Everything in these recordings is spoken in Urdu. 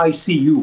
ICU।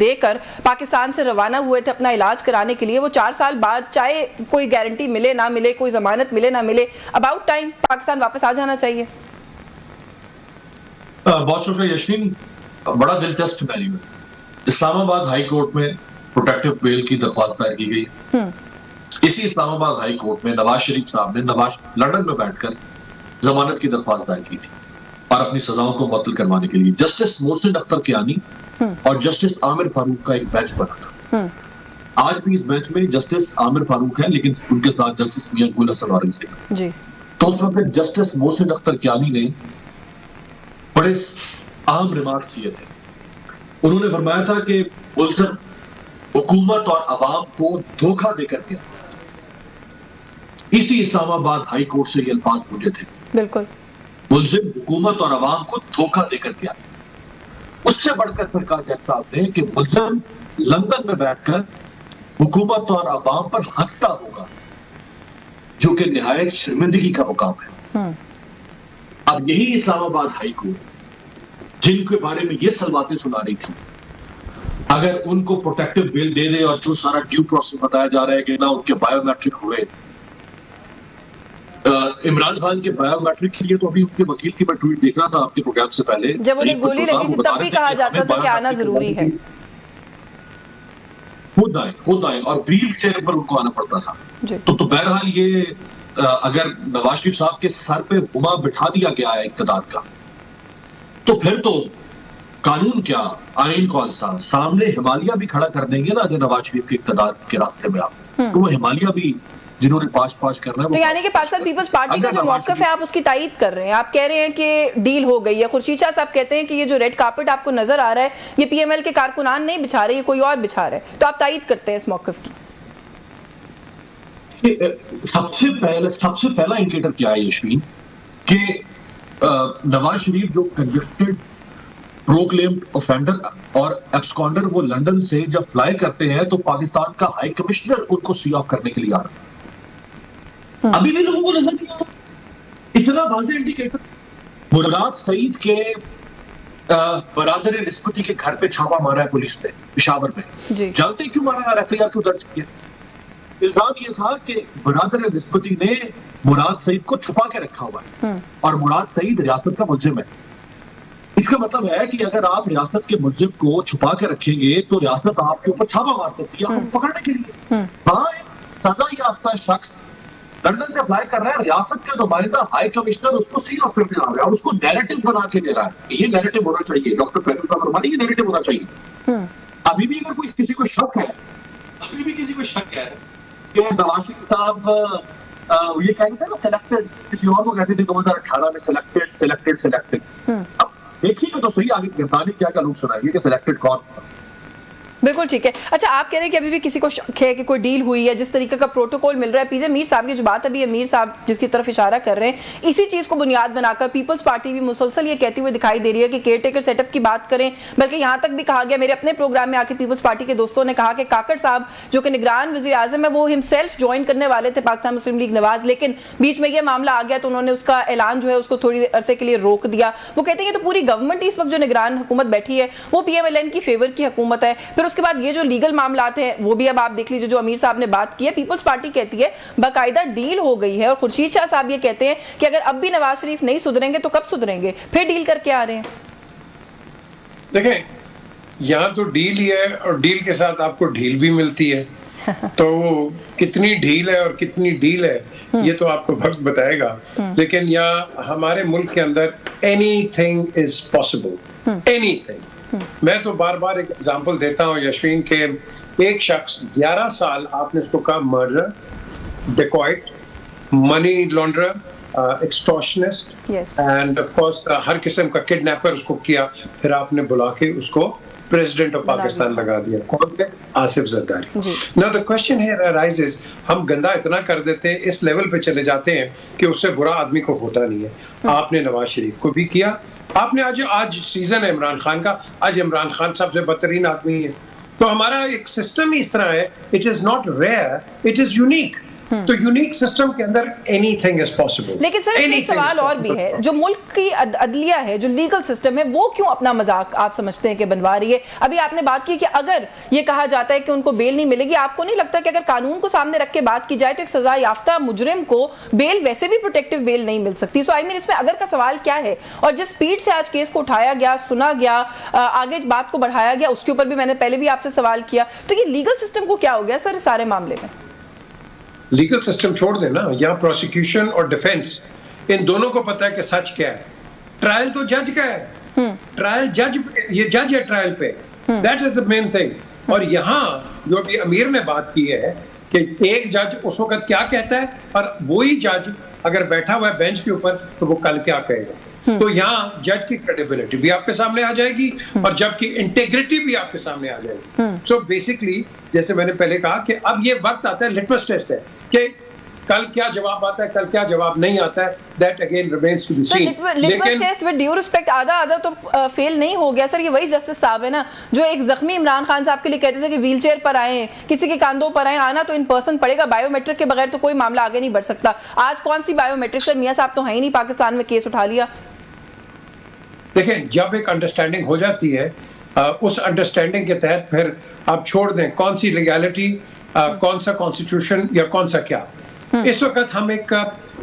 دے کر پاکستان سے روانہ ہوئے تھے اپنا علاج کرانے کے لیے، وہ 4 سال بعد چاہے کوئی گارنٹی ملے نہ ملے، کوئی ضمانت ملے نہ ملے، اباؤٹ ٹائم پاکستان واپس آ جانا چاہیے؟ بہت شکریہ یشوین، بڑا دلچسپ پہلو ہے. اسلام آباد ہائی کورٹ میں پروٹیکٹیو بیل کی درخواست دائر کی گئی. اسی اسلام آباد ہائی کورٹ میں نواز شریف صاحب نے لندن میں بیٹھ کر ضمانت کی درخواست دائر کی تھی اور اپنی سزاؤں کو معطل کروانے کے لیے. جسٹس محسن اختر کیانی اور جسٹس عامر فاروق کا ایک بینچ بنا تھا. آج بھی اس بینچ میں جسٹس عامر فاروق ہے، لیکن ان کے ساتھ جسٹس میاں گل حسن وارث سے. تو اس وقت جسٹس محسن اختر کیانی نے بڑے اہم ریمارکس کیے تھے. انہوں نے فرمایا تھا کہ ملزم حکومت اور عوام کو دھوکہ دے کر گیا. اسی اسلام آباد ہائی کورٹ سے یہ الفاظ پوچھے تھے. بالکل، ملزم حکومت اور عوام کو دھوکہ دے کر گیا. اس سے بڑھ کر پھر کہا جج صاحب نے کہ ملزم لندن میں بیٹھ کر حکومت اور عوام پر ہنستا ہوگا، جو کہ نہایت شرمندگی کا مقام ہے. اب یہی اسلام آباد ہائی کورٹ جن کے بارے میں یہ سلواتیں سنا رہی تھی، اگر ان کو پروٹیکٹیو بیل دے دے اور جو سارا ڈیو پروسیس بتایا جا رہا ہے کہ نہ ان کے بایو میٹرک ہوئے. عمران خان کے بایو میٹرک کے لیے تو ابھی ان کے وکیل کی میں ٹویٹ دیکھ رہا تھا آپ کے پروگرام سے پہلے، جب انہیں گولی لگی تھی تب بھی کہا جاتا تھا کہ آنا ضروری ہے. خود آئے اور ویل چیئر پر ان کو آنا پڑتا تھا. تو بہرحال یہ اگر نواز شریف صاحب کے سر پہ گما بٹھا دیا گیا ہے اقتدار کا، تو پھر تو قانون کیا آئین کون سا سامنے ہمالیہ بھی کھڑا کر دیں گے نا. اگر نواز شریف کے اقتدار کے راستے میں آپ تو وہ ہمالیہ بھی جنہوں نے پاش کرنا ہے. تو یعنی کہ پاکستان پیپلز پارٹی کا جو موقف ہے آپ اس کی تائید کر رہے ہیں، آپ کہہ رہے ہیں کہ ڈیل ہو گئی ہے. خورشید شاہ صاحب کہتے ہیں کہ یہ جو ریڈ کارپٹ آپ کو نظر آ رہا ہے یہ پی ایم ایل کے کارکنان نہیں بچھا رہے، یہ کوئی اور بچھا رہا ہے. تو آپ تائید کرتے ہیں اس موقف کی؟ سب سے پہلا انڈیکیٹر کیا ہے یشوین کہ نواز شریف جو کنوکٹڈ پروکلیمڈ اوفینڈر اور ایبسکانڈر وہ لندن سے جب فلائی کرتے ہیں تو پاکستان کا ہائی کمشنر ان کو سی آف کرنے کے لیے آ رہا ہے. ابھی بھی لوگوں کو نظر نہیں آ رہا اتنا واضح انڈیکیٹر. مراد سعید کے برادر نسبتی کے گھر پہ چھاپا مارا ہے پولیس نے پشاور میں. جانتے کیوں مارا ہے؟ ایف آئی آر کیوں درج کیا؟ الزام یہ تھا کہ برادر نسبتی نے مراد سعید کو چھپا کے رکھا ہوا ہے اور مراد سعید ریاست کا ملزم ہے. اس کا مطلب ہے کہ اگر آپ ریاست کے ملزم کو چھپا کے رکھیں گے تو ریاست آپ کے اوپر چھاپا مار سکتی ہے آپ کو پکڑنے کے لیے. ہاں ایک سزا یافتہ شخص لندن سے فلائی کر رہا ہے، ریاست کا نمائندہ ہائی کمشنر اس کو سی آف کرنے آ رہا ہے اور اس کو نیریٹو بنا کے دے رہا ہے. یہ نیریٹو ہونا چاہیے. ڈاکٹر فیصل صاحب فرماتے ہیں یہ نیریٹو ہونا چاہیے. ابھی بھی اگر کوئی کسی کو شک ہے کہ نواز شریف صاحب یہ کہتے تھے نا سلیکٹڈ، کسی اور کو کہتے تھے 2018 میں سلیکٹڈ. اب دیکھیے گا تو صحیح آگے گردانی کیا لوگ سنائیں گے کہ سلیکٹڈ کون. بالکل ٹھیک ہے. اچھا آپ کہہ رہے ہیں کہ ابھی بھی کسی کو شک ہے کہ کوئی ڈیل ہوئی ہے، جس طریقے کا پروٹوکول مل رہا ہے. پی جے میر صاحب کی جو بات ابھی امیر صاحب جس کی طرف اشارہ کر رہے ہیں، اسی چیز کو بنیاد بنا کر پیپلز پارٹی بھی مسلسل یہ کہتی ہوئے دکھائی دے رہی ہے کہ کیئر ٹیکر سیٹ اپ کی بات کریں. بلکہ یہاں تک بھی کہا گیا، میرے اپنے پروگرام میں آ کے پیپلز پارٹی کے دوستوں نے کہا کہ کاکڑ صاحب جو کہ نگران وزیر اعظم ہے وہ ہم سیلف جوائن کرنے والے تھے پاکستان مسلم لیگ نواز، لیکن بیچ میں یہ معاملہ آ گیا تو انہوں نے اس کا اعلان جو ہے اس کو تھوڑی عرصے کے لیے روک دیا. وہ کہتے ہیں کہ تو پوری گورنمنٹ اس وقت جو نگران حکومت بیٹھی ہے وہ پی ایم ایل این کی فیور کی حکومت ہے. پھر اس کے بعد یہ جو لیگل معاملات ہیں وہ بھی اب آپ دیکھ لیجیے جو امیر صاحب نے بات کی ہے. پیپلز پارٹی کہتی ہے باقاعدہ ڈیل ہو گئی ہے اور خورشید شاہ صاحب یہ کہتے ہیں کہ اگر اب بھی نواز شریف نہیں سدھریں گے تو کب سدھریں گے؟ پھر ڈیل کر کے آ رہے ہیں. دیکھیں یہاں تو ڈیل ہی ہے اور ڈیل کے ساتھ آپ کو ڈھیل بھی ملتی ہے. تو کتنی ڈھیل ہے اور کتنی ڈیل ہے یہ تو آپ کو وقت بتائے گا. لیکن یہاں ہمارے ملک کے اندر anything is possible, anything. میں تو بار بار ایک ایگزامپل دیتا ہوں یشوین کے ایک شخص 11 سال آپ نے اس کو کہا murder, dacoit, money launderer, extortionist and of course ہر قسم کا کڈنیپر اس کو کیا. پھر آپ نے بلا کے اس کو پریزیڈنٹ آف پاکستان لگا دیا. کون تھے؟ Asif Zardari. Now the question here arises، ہم گندا اتنا کر دیتے ہیں، اس لیول پہ چلے جاتے ہیں کہ اس سے برا آدمی کو ہوتا نہیں ہے. آپ نے نواز شریف کو بھی کیا. آپ نے آج سیزن ہے عمران خان کا، آج عمران خان سب سے بدترین آدمی ہے. تو ہمارا ایک سسٹم ہی اس طرح ہے. It is not rare, it is unique. تو یونیک سسٹم کے اندر اینی تھنگ از پاسبل. لیکن سر ایک سوال اور بھی ہے, جو ملک کی عدلیہ ہے, جو لیگل سسٹم ہے, وہ کیوں اپنا مذاق آپ سمجھتے ہیں کہ بنوا رہی ہے؟ ابھی آپ نے بات کی کہ اگر یہ کہا جاتا ہے کہ ان کو بیل نہیں ملے گی, آپ کو نہیں لگتا کہ اگر قانون کو سامنے رکھ کے بات کی جائے تو ایک سزا یافتہ مجرم کو بیل ویسے بھی پروٹیکٹیو بیل نہیں مل سکتی؟ سو آئی مین اس میں اگر کا سوال کیا ہے, اور جس سپیڈ سے آج کیس کو اٹھایا گیا, سنا گیا, آگے بات کو بڑھایا گیا, اس کے اوپر بھی میں نے پہلے بھی آپ سے سوال کیا, تو یہ لیگل سسٹم کو کیا ہو گیا سر اس سارے معاملے میں؟ لیگل سسٹم چھوڑ دیں نا, یہاں پروسیکیوشن اور ڈیفینس ان دونوں کو پتا ہے کہ سچ کیا ہے. ٹرائل تو جج کا ہے, ٹرائل جج, یہ جج ہے ٹرائل پہ, that is the main thing. اور یہاں جو ابھی امیر نے بات کی ہے کہ ایک جج اس وقت کیا کہتا ہے, اور وہی جج اگر بیٹھا ہوا ہے بینچ کے اوپر تو وہ کل کیا کہے گا. تو یہاں جج کی کریڈیبلٹی بھی آپ کے سامنے آ جائے گی اور جج کی انٹیگریٹی بھی آپ کے سامنے آ جائے گی. سو بیسکلی جیسے میں نے پہلے کہا کہ اب یہ وقت آتا ہے, لٹمس ٹیسٹ ہے کہ کل کیا جواب آتا ہے, کل کیا جواب نہیں آتا ہے. That again remains to be seen. Litmus test with due respect آدھا تو فیل نہیں ہو گیا سر. یہ وہی جسٹس صاحب ہے نا جو ایک زخمی عمران خان صاحب کے لیے کہتے تھے کہ ویل چیئر پر آئیں, کسی کے کاندھوں پر آئیں, آنا تو ان پرسن پڑے گا, بائیو میٹرک کے بغیر تو کوئی معاملہ آگے نہیں بڑھ سکتا. آج کون سی بائیو میٹرک سر؟ میاں صاحب تو ہیں ہی نہیں پاکستان میں, کیس اٹھا لیا. دیکھیں جب ایک انڈرسٹینڈنگ ہو جاتی ہے, اس انڈرسٹینڈنگ کے تحت پھر آپ چھوڑ دیں کون سی لیگیلٹی, کون سا کانسٹیٹیوشن یا کون سا کیا. اس وقت ہم ایک,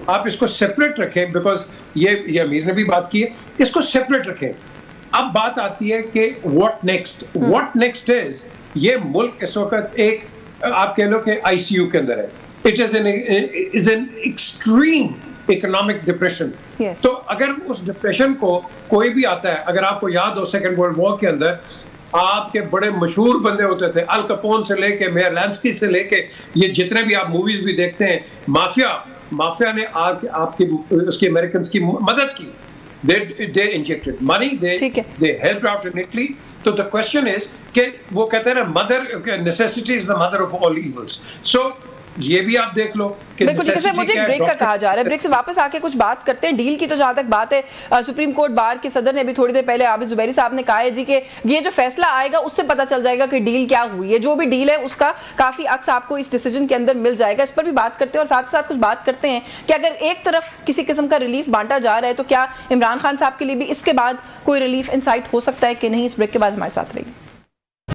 آپ اس کو سیپریٹ رکھیں, بیکاز یہ امیر نے بھی بات کی ہے, اس کو سیپریٹ رکھیں. اب بات آتی ہے کہ what next. What next is, یہ ملک اس وقت ایک آپ کہہ لو کہ آئی سی یو کے اندر ہے. It is an extreme economic depression. تو اگر اس ڈپریشن کو کوئی بھی آتا ہے, اگر آپ کو یاد ہو سیکنڈ ورلڈ وار کے اندر آپ کے بڑے مشہور بندے ہوتے تھے, ال کپون سے لے کے میئر لینسکی سے لے کے یہ جتنے بھی آپ موویز بھی دیکھتے ہیں, مافیا نے آپ کی اس کی امریکنز کی مدد کی. They injected money, they helped out in Italy. So the question is کہ وہ کہتے ہیں نا mother, necessity is the mother of all evils. So یہ بھی آپ دیکھ لو کہ مجھے بریک کا کہا جا رہا ہے, بریک سے واپس آ کے کچھ بات کرتے ہیں ڈیل کی. تو جہاں تک بات ہے, سپریم کورٹ بار کے صدر نے بھی تھوڑی دیر پہلے عابد زبیری صاحب نے کہا ہے جی کہ یہ جو فیصلہ آئے گا اس سے پتہ چل جائے گا کہ ڈیل کیا ہوئی ہے. جو بھی ڈیل ہے اس کا کافی عکس آپ کو اس ڈیسیجن کے اندر مل جائے گا. اس پر بھی بات کرتے ہیں اور ساتھ ساتھ کچھ بات کرتے ہیں کہ اگر ایک طرف کسی قسم کا ریلیف بانٹا جا رہا ہے تو کیا عمران خان صاحب کے لیے بھی اس کے بعد کوئی ریلیف انسائٹ ہو سکتا ہے کہ نہیں. اس بریک کے بعد ہمارے ساتھ رہیے.